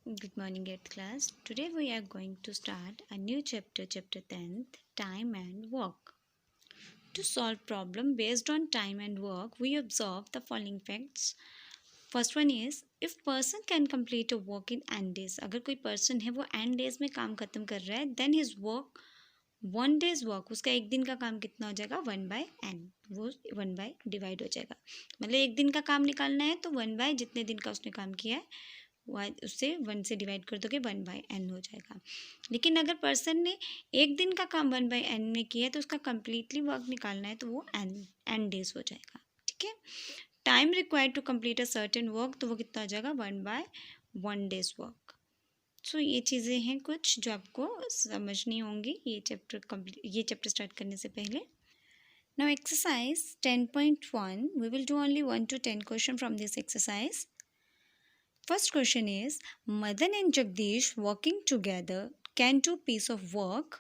Good morning, 8th class. Today we are going to start a new chapter, chapter 10th, Time and Work. To solve problem based on time and work, we observe the following facts. First one is, if person can complete a work in n days, अगर कोई person है वो n days में काम खत्म कर रहा है, then his work 1 day's work, उसका एक दिन का काम कितना हो जाएगा 1/n, वो 1 by डिवाइड हो जाएगा. मतलब एक दिन का काम निकालना है तो 1 by जितने दिन का उसने काम किया है उससे 1 से डिवाइड कर दोगे 1/n हो जाएगा. लेकिन अगर पर्सन ने एक दिन का काम 1/n में किया है तो उसका कंप्लीटली वर्क निकालना है तो वो n डेज हो जाएगा. ठीक है. Time required to complete a certain work, तो वो कितना हो जाएगा 1/1 डेज वर्क. सो ये चीज़ें हैं कुछ जो आपको समझनी होंगी ये चैप्टर स्टार्ट करने से पहले. Now exercise 10.1, we will do only 1 to 10 question from this exercise. First question is, Madan and Jagdish working together can do piece of work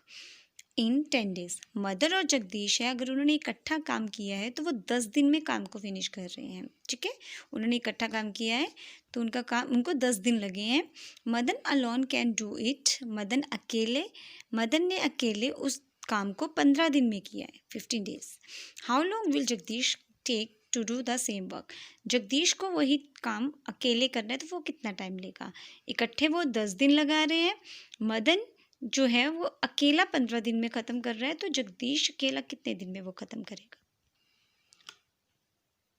in 10 days. Mother और जगदीश है, अगर उन्होंने इकट्ठा काम किया है तो वो 10 दिन में काम को फिनिश कर रहे हैं. ठीक है, उन्होंने इकट्ठा काम किया है तो उनको 10 दिन लगे हैं. Madan alone can do it, Madan ने अकेले उस काम को 15 दिन में किया है, 15 days. How long will Jagdish take to do the same work, Jagdish को वही काम अकेले करना है तो वो कितना टाइम लेगा. इकट्ठे वो 10 दिन लगा रहे हैं, मदन जो है वो अकेला 15 दिन में ख़त्म कर रहा है, तो जगदीश अकेला कितने दिन में वो ख़त्म करेगा.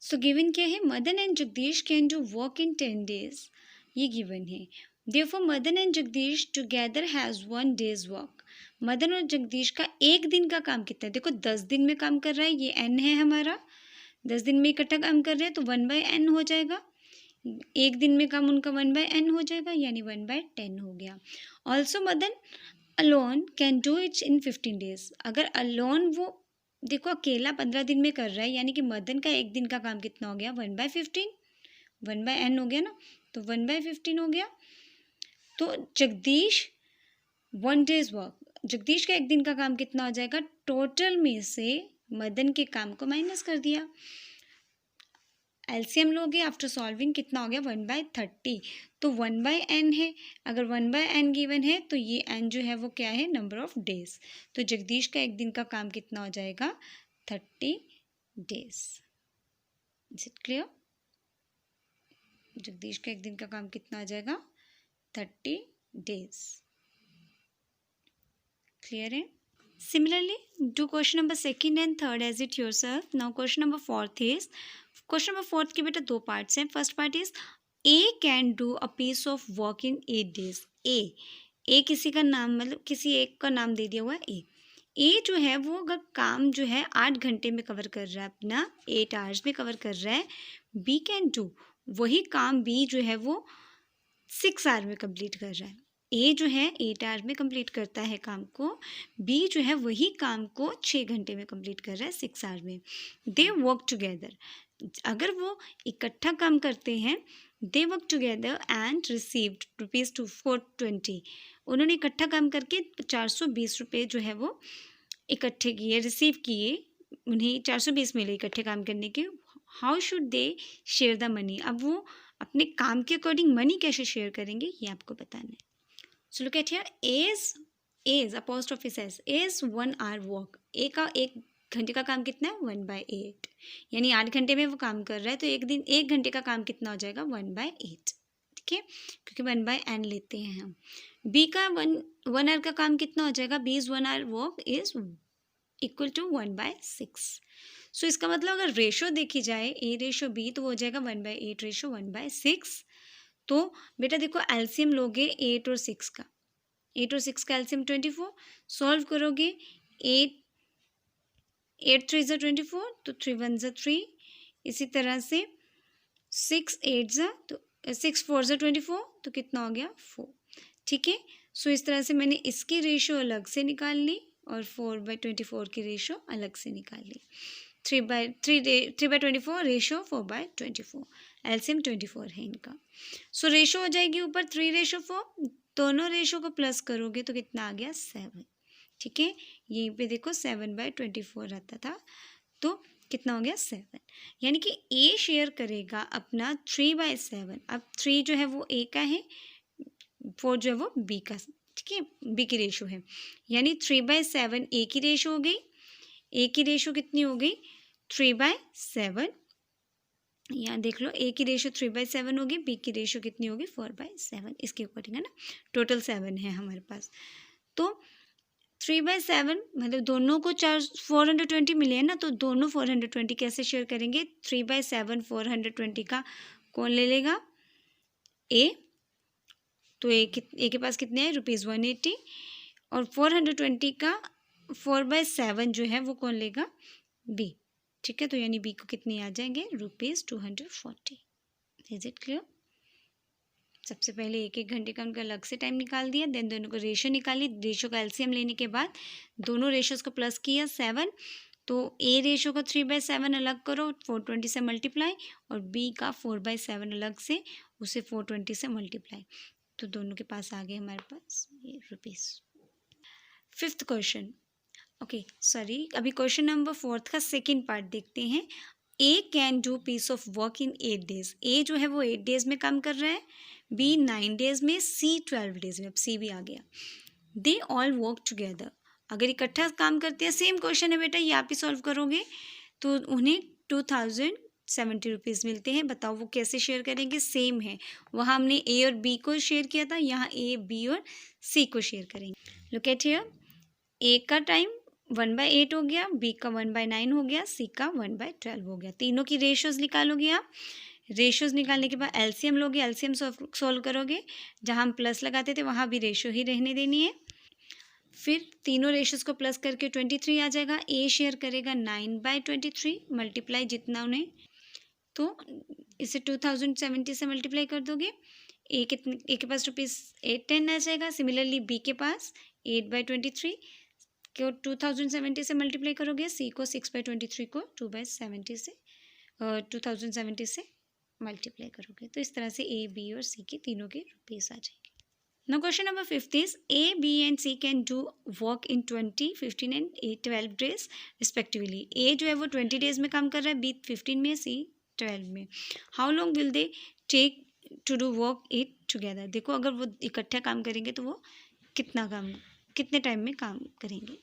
सो गिवन क्या है, Madan and Jagdish can do work in 10 days, ये गिवन है. Therefore Madan and Jagdish together has 1 days work, Madan और जगदीश का एक दिन का काम कितना है. देखो 10 दिन में काम कर रहा है, ये n है हमारा, 10 दिन में इकट्ठा काम कर रहे हैं तो 1/n हो जाएगा. एक दिन में काम उनका 1/n हो जाएगा, यानी 1/10 हो गया. Also Madan alone can do it in 15 days, अगर अलोन वो देखो अकेला 15 दिन में कर रहा है, यानी कि मदन का एक दिन का काम कितना हो गया 1/15, 1/n हो गया ना, तो 1/15 हो गया. तो जगदीश 1 डेज वर्क, जगदीश का एक दिन का काम कितना हो जाएगा, टोटल में से मदन के काम को माइनस कर दिया. एलसीएम लोगे आफ्टर सॉल्विंग कितना हो गया 1/30, तो 1/n है, अगर 1/n गिवन है तो ये n जो है वो क्या है, नंबर ऑफ डेज. तो जगदीश का एक दिन का काम कितना हो जाएगा 30 days. Is it clear, Jagdish का एक दिन का काम कितना आ जाएगा 30 डेज. क्लियर है. Similarly, do question number 2 and 3 as it yourself. Now question number 4 is, question number 4 के बेटा 2 पार्ट्स हैं. First part is, A can do a piece of work in 8 days. A किसी का नाम, मतलब किसी एक का नाम दे दिया हुआ है ए जो है वो अगर काम जो है 8 घंटे में कवर कर रहा है, अपना 8 आवर्स में कवर कर रहा है. बी कैन डू, वही काम बी जो है वो 6 आवर में कंप्लीट कर रहा है. ए जो है 8 आवर में कंप्लीट करता है काम को, बी जो है वही काम को 6 घंटे में कंप्लीट कर रहा है 6 आवर में. दे वर्क टुगेदर, अगर वो इकट्ठा काम करते हैं, they work together and received ₹420, उन्होंने इकट्ठा काम करके 420 रुपये जो है वो इकट्ठे किए, रिसीव किए, उन्हें 420 मिले इकट्ठे काम करने के. How should they share the money, अब वो अपने काम के अकॉर्डिंग मनी कैसे शेयर करेंगे ये आपको बताना है. So look at here, as apostrophe says is 1 hour work, A का एक घंटे का काम कितना है 1/8, यानी 8 घंटे में वो काम कर रहा है, तो एक घंटे का काम कितना हो जाएगा 1/8. ठीक है, क्योंकि 1/n लेते हैं हम. बी का 1 आवर का काम कितना हो जाएगा, B is 1 hour work is equal to 1/6. So इसका मतलब अगर रेशो देखी जाए ए रेशो बी, तो हो जाएगा 1/8 रेशो 1/6. तो बेटा देखो एलसीएम लोगे 8 और 6 का, 8 और 6 का एलसीएम 24, सॉल्व करोगे 8 3 ज़ा 24, तो 3 1 ज़ा 3, इसी तरह से 6 8 ज़ा, तो 6 4 ज़ा 24, तो कितना हो गया 4. ठीक है, सो इस तरह से मैंने इसकी रेशो अलग से निकाल ली और 4/24 की रेशो अलग से निकाल ली. 3/24 रेशो 4/24, एलसीएम 24 है इनका. सो रेशो हो जाएगी ऊपर 3/4, दोनों रेशो को प्लस करोगे तो कितना आ गया 7. ठीक है, यहीं पे देखो 7/24 आता था, तो कितना हो गया 7, यानी कि ए शेयर करेगा अपना 3/7. अब 3 जो है वो ए का है, 4 जो है वो बी का, ठीक है, बी की रेशो है। यानी 3/7 ए की रेशो हो गई, ए की रेशो कितनी हो गई 3/7, यहाँ देख लो ए की रेशो 3/7 होगी, बी की रेशो कितनी होगी 4/7, इसके अकॉर्डिंग है ना, टोटल 7 है हमारे पास। तो 3/7 मतलब दोनों को 420 मिले हैं ना, तो दोनों 420 कैसे शेयर करेंगे, 3/7 420 का कौन ले लेगा, ए। तो ए के पास कितने हैं ₹180, और 420 का 4/7 जो है वो कौन लेगा, बी। ठीक है, तो यानी बी को कितने आ जाएंगे ₹240। Is it clear. सबसे पहले एक एक घंटे का उनका अलग से टाइम निकाल दिया, देन दोनों को रेशो निकाली, रेशो का एलसीएम लेने के बाद दोनों रेशोज़ को प्लस किया 7, तो ए रेशो का 3/7 अलग करो 420 से मल्टीप्लाई, और बी का 4/7 अलग से उसे 420 से मल्टीप्लाई, तो दोनों के पास आ गए हमारे पास ये rupees. Fifth question, okay sorry, अभी क्वेश्चन नंबर 4 का सेकेंड पार्ट देखते हैं। A can do piece of work in 8 days, A जो है वो 8 डेज में काम कर रहा है, बी 9 डेज में, सी 12 डेज में, अब सी भी आ गया। दे ऑल वर्क टुगेदर, अगर इकट्ठा काम करते हैं, सेम क्वेश्चन है बेटा, ये आप ही सॉल्व करोगे, तो उन्हें 2070 मिलते हैं। बताओ वो कैसे शेयर करेंगे, सेम है, वहाँ हमने ए और बी को शेयर किया था, यहाँ ए बी और सी को शेयर करेंगे। लुक एट हियर, ए का टाइम 1/8 हो गया, बी का 1/9 हो गया, सी का 1/12 हो गया। तीनों की रेशोज़ निकालोगे आप, रेशोज़ निकालने के बाद एलसीएम लोगे, एलसीएम सॉल्व करोगे, जहाँ हम प्लस लगाते थे वहाँ भी रेशो ही रहने देनी है। फिर तीनों रेशोज़ को प्लस करके 23 आ जाएगा, ए शेयर करेगा 9/23 मल्टीप्लाई जितना उन्हें, तो इसे 2070 से मल्टीप्लाई कर दोगे, ए के पास ₹810 आ जाएगा। सिमिलरली बी के पास 8/23 को 2070 से मल्टीप्लाई करोगे, सी को 6/23 को 2070 से मल्टीप्लाई करोगे, तो इस तरह से ए बी और सी के तीनों के रुपीस आ जाएंगे। Now question number 5 is A B and C can do work in 20, 15 and 12 days respectively. A जो है वो 20 डेज में काम कर रहा है, बी 15 में, सी 12 में। How long will they take to do work it together. देखो अगर वो इकट्ठा काम करेंगे तो वो कितने टाइम में काम करेंगे।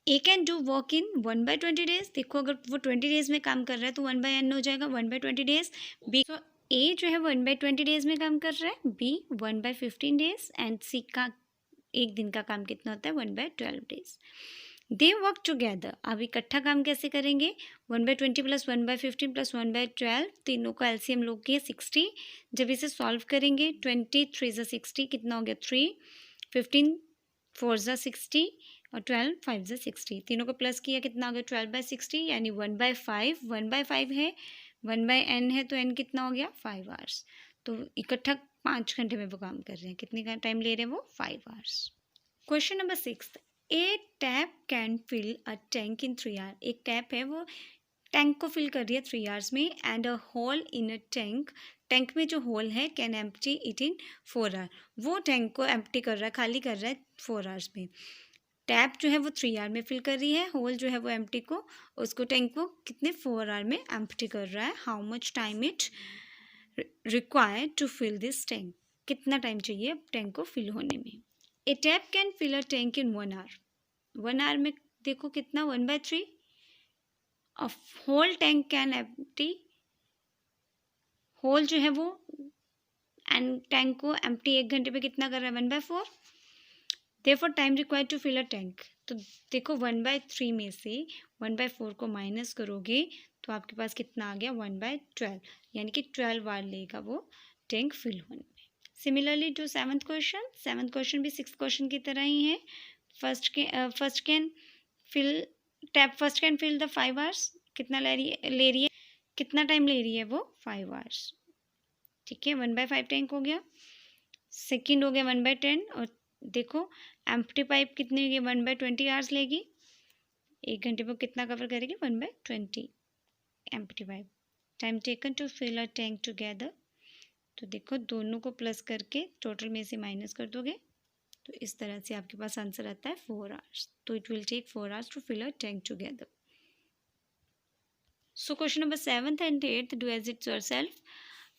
A can do work in 1/20 days, देखो अगर वो 20 डेज में काम कर रहा है तो 1/n हो जाएगा 1/20 डेज। बी तो ए जो है वो 1/20 डेज में काम कर रहा है, बी 1/15 डेज, एंड सी का एक दिन का काम कितना होता है 1/12 डेज। दे वर्क टुगेदर, अब इकट्ठा काम कैसे करेंगे, 1/20 + 1/15 + 1/12, तीनों का एलसीएम लोगे 60। जब इसे सॉल्व करेंगे 23 × 60 कितना हो गया 3, 15 4 × 60 और 12 5 × 60, तीनों को प्लस किया कितना हो गया 12/60, यानी 1/5, 1/5 है, 1/n है, तो n कितना हो गया 5 आवर्स। तो इकट्ठा 5 घंटे में वो काम कर रहे हैं, कितने का टाइम ले रहे हैं वो 5 hours. Question number 6, a tap can fill a tank in 3 hour, एक टैप है वो टैंक को फिल कर रही है 3 आवर्स में, and a hole in a tank, tank में जो होल है can empty it in 4 hour, वो टैंक को एम्प्टी कर रहा है, खाली कर रहा है 4 आवर्स में। टैप जो है वो 3 आवर में फिल कर रही है, होल जो है वो एम्प्टी को, उसको टैंक को कितने 4 आवर में एम्प्टी कर रहा है। How much time it required to fill this tank, कितना टाइम चाहिए टैंक को फिल होने में। A tap can fill a tank in 1 hour, 1 hour में देखो कितना 1/3, a whole tank can empty, whole जो है वो एंड टैंक को एम्प्टी 1 घंटे में कितना कर रहा है 1/4, therefore time required to fill a tank. तो देखो 1/3 में से 1/4 को माइनस करोगे तो आपके पास कितना आ गया 1/12, यानी कि 12 आवर लेगा वो टैंक फिल होने में। सिमिलरली टू सेवन्थ क्वेश्चन भी 6th क्वेश्चन की तरह ही है। First can fill the 5 hours, कितना ले रही है कितना टाइम ले रही है वो 5 आवर्स, ठीक है 1/5 टैंक हो गया। सेकेंड हो गया 1/10, और देखो एम्प्टी पाइप कितनी होगी 1/20 आवर्स लेगी, 1 घंटे में कितना कवर करेगी 1/20 empty pipe. Time taken to fill a tank together, तो देखो दोनों को प्लस करके टोटल में से माइनस कर दोगे, तो इस तरह से आपके पास आंसर आता है 4 आवर्स। तो it will take 4 hours to fill a tank together. So question number 7th and 8th, do as it yourself.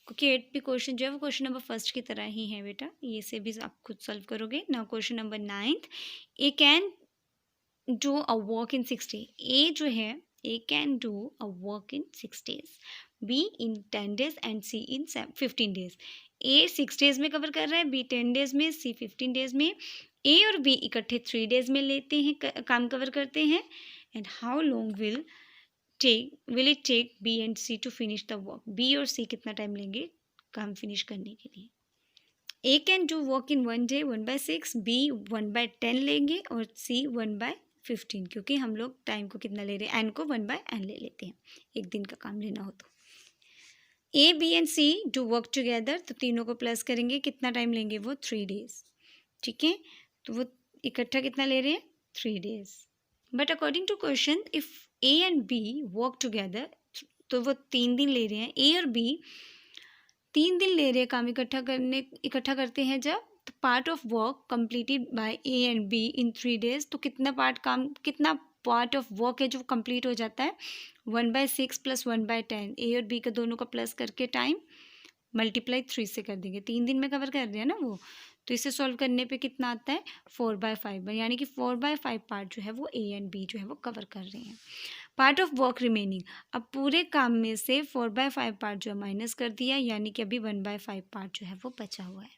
क्योंकि 8 भी क्वेश्चन जो है वो क्वेश्चन नंबर फर्स्ट की तरह ही है बेटा, ये से भी आप खुद सॉल्व करोगे ना। Question number 9th, A can do a work in 6 days। A जो है, A can do a work in 6 days, B in 10 days and C in 15 days। A 6 days में कवर कर रहा है, बी 10 days में, सी 15 days में। ए और B इकट्ठे 3 days में लेते हैं, काम कवर करते हैं। And how long will it take B and C to finish the work. B और सी कितना टाइम लेंगे काम फिनिश करने के लिए। A can do work in 1 day 1/6, B 1/10 लेंगे और सी 1/15, क्योंकि हम लोग टाइम को कितना ले रहे हैं, एन को 1/n ले लेते हैं, एक दिन का काम लेना हो तो। A B and C do work together, तो तीनों को प्लस करेंगे, कितना टाइम लेंगे वो 3 days, ठीक है। तो वो इकट्ठा कितना ले रहे हैं 3 days। But according to question if A and B work together, तो वो 3 दिन ले रहे हैं। ए और बी 3 दिन ले रहे हैं काम इकट्ठा करते हैं जब, तो part of work completed by A and be in 3 days, तो कितना पार्ट ऑफ वर्क है जो कंप्लीट हो जाता है 1/6 + 1/10। ए और बी का दोनों का प्लस करके टाइम मल्टीप्लाई 3 से कर देंगे, 3 दिन में कवर कर रहे हैं ना वो, तो इसे सॉल्व करने पे कितना आता है 4/5, यानी कि 4/5 पार्ट जो है वो ए एंड बी जो है वो कवर कर रहे हैं। पार्ट ऑफ वर्क रिमेनिंग, अब पूरे काम में से 4/5 पार्ट जो है माइनस कर दिया, यानी कि अभी 1/5 पार्ट जो है वो बचा हुआ है।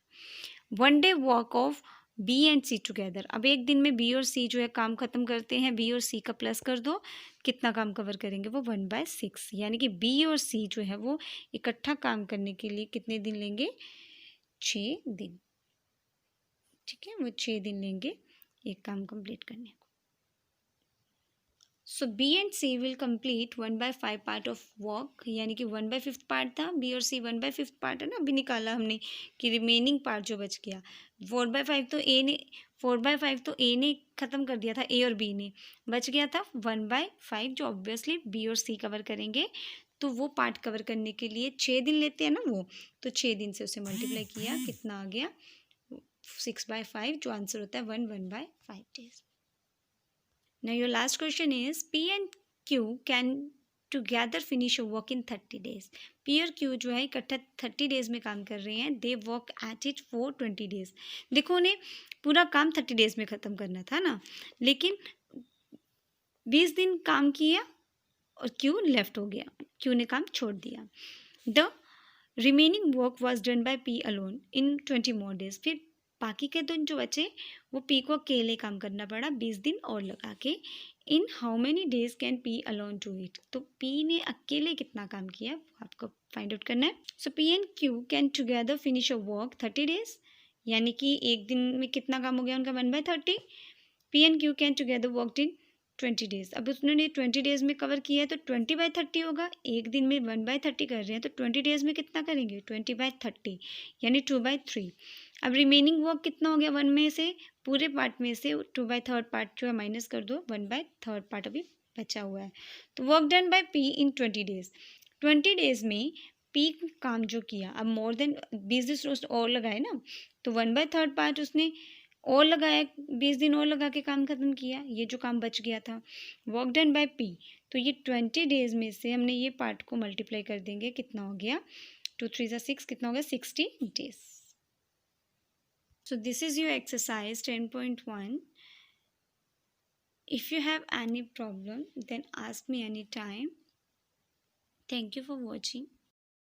1 day work of B and C together, अब एक दिन में बी और सी जो है काम खत्म करते हैं, बी और सी का प्लस कर दो, कितना काम कवर करेंगे वो 1/6, यानी कि बी और सी जो है वो इकट्ठा काम करने के लिए कितने दिन लेंगे 6 दिन, ठीक है, वो 6 दिन लेंगे एक काम कंप्लीट करने को। So B and C will complete 1/5 part of work, यानी कि 1/5 पार्ट था, बी और सी 1/5 पार्ट है ना, अभी निकाला हमने कि रिमेनिंग पार्ट जो बच गया 4/5 तो ए ने 4/5 तो ए ने ख़त्म कर दिया था, ए और बी ने, बच गया था 1/5 जो ऑब्वियसली बी और सी कवर करेंगे। तो वो पार्ट कवर करने के लिए 6 दिन लेते हैं ना वो, तो 6 दिन से उसे मल्टीप्लाई किया, कितना आ गया 6/5, जो आंसर होता है 1/5 days। Now your last question is P and Q can together finish a work in 30 days। P और Q जो है इकट्ठा 30 days में काम कर रहे हैं, they work at it for 20 days। देखो उन्हें पूरा काम 30 days में ख़त्म करना था ना, लेकिन 20 दिन काम किया और Q लेफ्ट हो गया, Q ने काम छोड़ दिया। The remaining work was done by P alone in 20 more days। फिर बाकी के दिन जो बचे वो पी को अकेले काम करना पड़ा 20 दिन और लगा के। In how many days can P alone do it, तो पी ने अकेले कितना काम किया वो आपको फाइंड आउट करना है। So P and Q can together finish a work 30 days, यानी कि एक दिन में कितना काम हो गया उनका 1/30। P and Q can together work in 20 days, अब उन्होंने 20 days में कवर किया है तो 20/30 होगा, एक दिन में 1/30 कर रहे हैं तो 20 days में कितना करेंगे 20/30, यानी 2/3। अब रिमेनिंग वर्क कितना हो गया 1 में से, पूरे पार्ट में से 2/3 पार्ट जो है माइनस कर दो, 1/3 पार्ट अभी बचा हुआ है। तो work done by P in 20 days, 20 days में पी काम जो किया, अब मोर देन 20 दिन और लगाए ना, तो 1/3 पार्ट उसने और लगाया, 20 दिन और लगा के काम खत्म किया, ये जो काम बच गया था वर्क डन बाय पी। तो ये 20 days में से हमने ये पार्ट को मल्टीप्लाई कर देंगे, कितना हो गया 2 3 6, कितना हो गया 60 days। So this is your exercise 10.1. If you have any problem then ask me anytime. Thank you for watching.